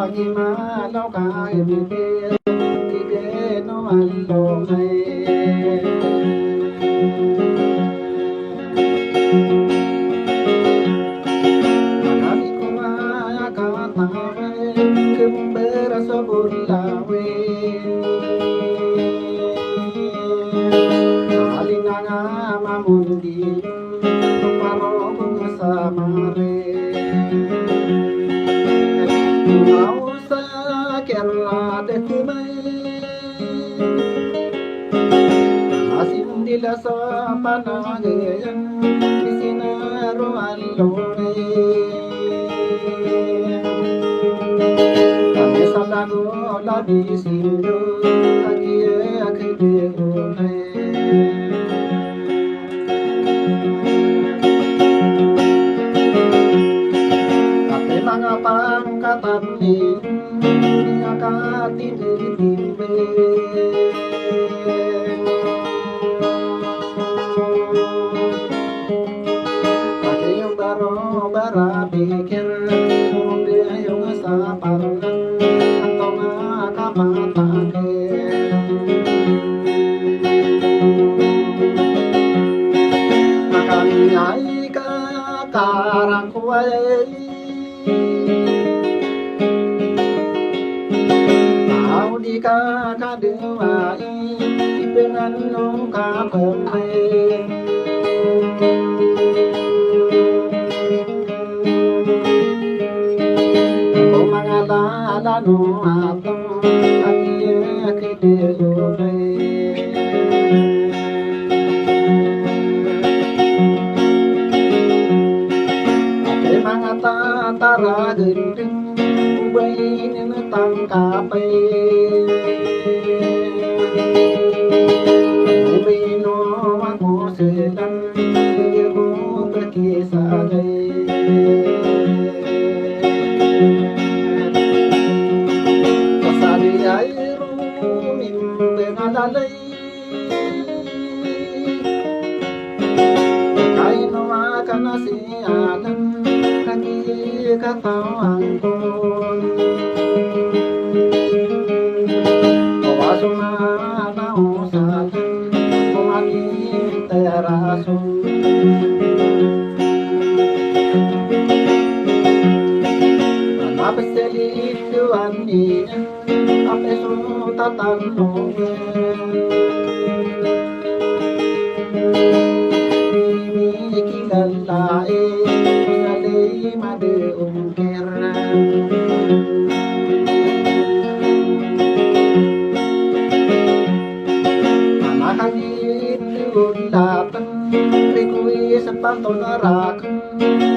pagi malau kai bibir tige no allo hai kami kuma kata kembera sobulawe alinanga mamundi paro kungasamare kerla dekmai asindila sapana geyan isinaro allore kami salago labi sindo agie akde gone ate mangapang katani kati timbe ate yung baro bara pikir sundi yung sapar atau ngakamatake makami ay kakarang kuway di kakak dewai dengan nungka pemai kau mengala nu atau akhirnya kedewai oke mangata tara gendeng ubay nenetang kape ubino aku sedang aku berkisah pasal airu mimbengalalai kaino akan asialan kaki katawangku Sumana usatan kumani terasu apa selitu aninya apa sultan nunge ini kilalae salei made ungkera datang rikui sepantau neraka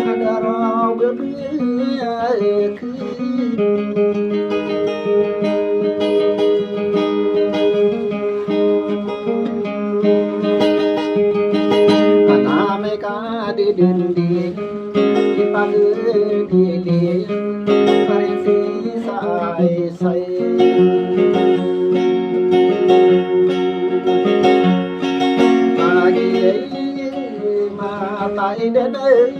agar rogo biak aname ka di dinding ipagil gili parensi sai tại đến đây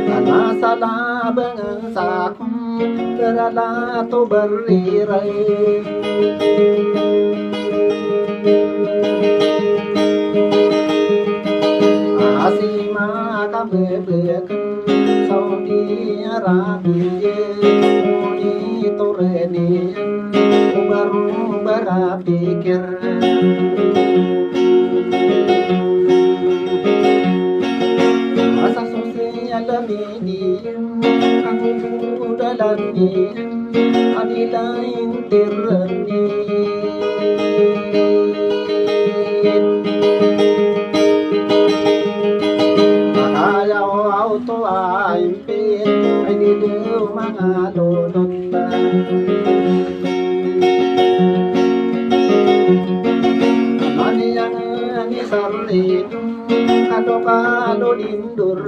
karena salah bangsa kerana tu berirai asima kami bekan Saudi Arabia moni toreni baru berpikir masa sosial media aku dalani adilah internet makanya auto aimpin ini dia mangalodot ni sarri kado lindur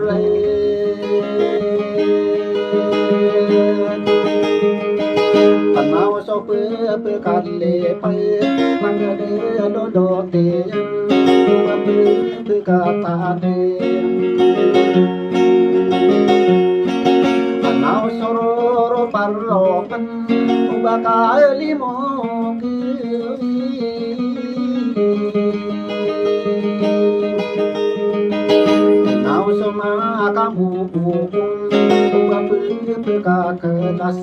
panau sope pe kalle pe Manggede dodote Wabu katane Anau sororo parlokan Ubaka limo Nau soma kamu bukung Wabu kelas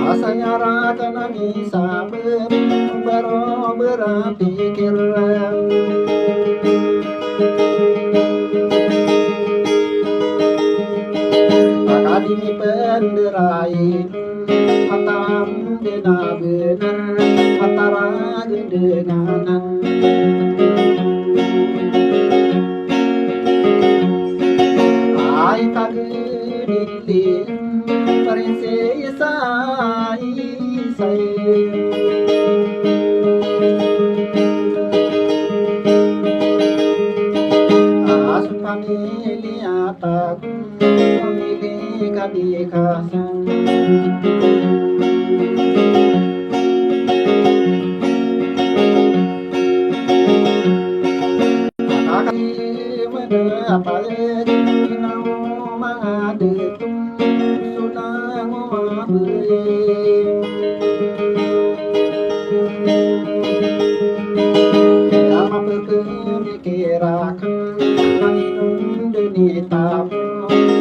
Asayara kanani sabep Baro berpikir Akademi penderai Matam dena benar Matara gendenganan Ai kagedilin Parinse sai As pamilya tak Pamilya kadikasan Akaki menapalik Inau mangadetung Sunang mabuying Ama pekemikirakan Nanginun denitap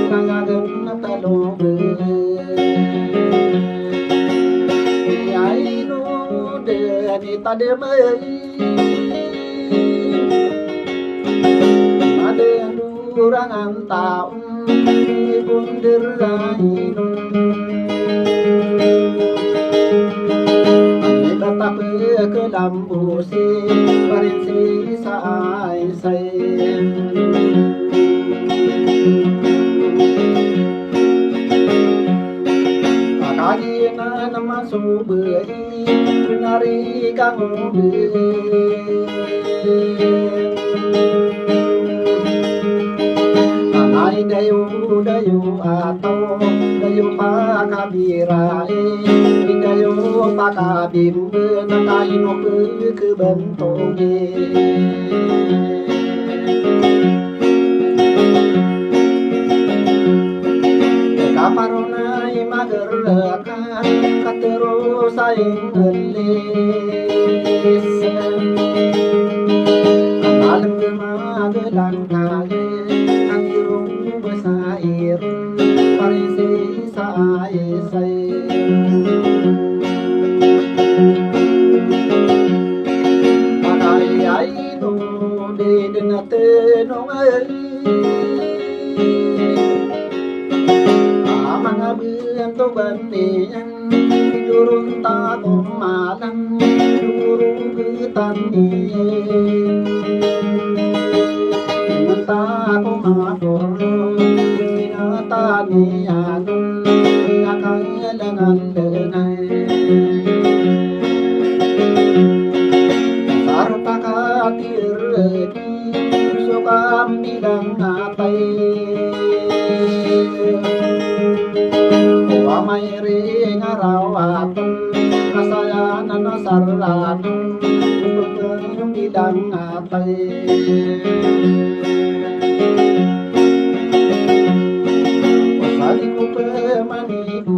Nangagen talong Yainu denita demay Ada durangan taun Bundir lainun Tetap ke lambusi Parinsi say Akagina nama subei Benari kamu Anai dayu atau Dayu pakabirai Dayu pakabimbe Nakai no kebentonge Kaparonai magerlekan Katerusaing gelis Alam gemagelang kage Angirung besair Parisi say Pakai aino de denate nongai Mga bento banian Durun takong malang Durun kitani Mata ko makorong Sinatani anong Nakailangan denay Sarta katiredi Gusto kang bilang atay May ring araw-atong kasayanan na sarlanong Pagkang bidang atay Pasali ko pa manigo